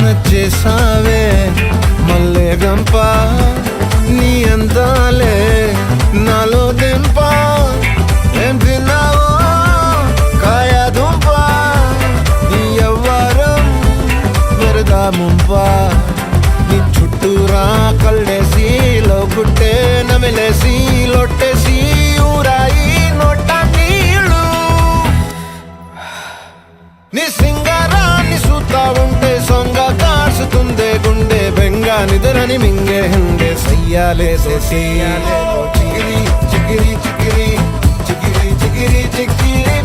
నచ్చేసావే మల్లె గంప నీ అందాలే నాలో దింప ఏం తిన్నావో కాయ దుంప నీ ఎవ్వరం మెరదా ముంప నీ చుట్టూరా కళ్ళేసి లోకుట్టే నమిలేసి లొట్టేసి ఊరాయి నోట నీళ్ళు నీ సింగారాన్ని చూస్తా ఉంటే సొంగ కాసుతుందే గుండె బెంగ నిద్రని మింగే హండే సయ్యాలేసే చిగిరి చిగిరి చిగిరి చిగిరి చిగిరి చిగిరి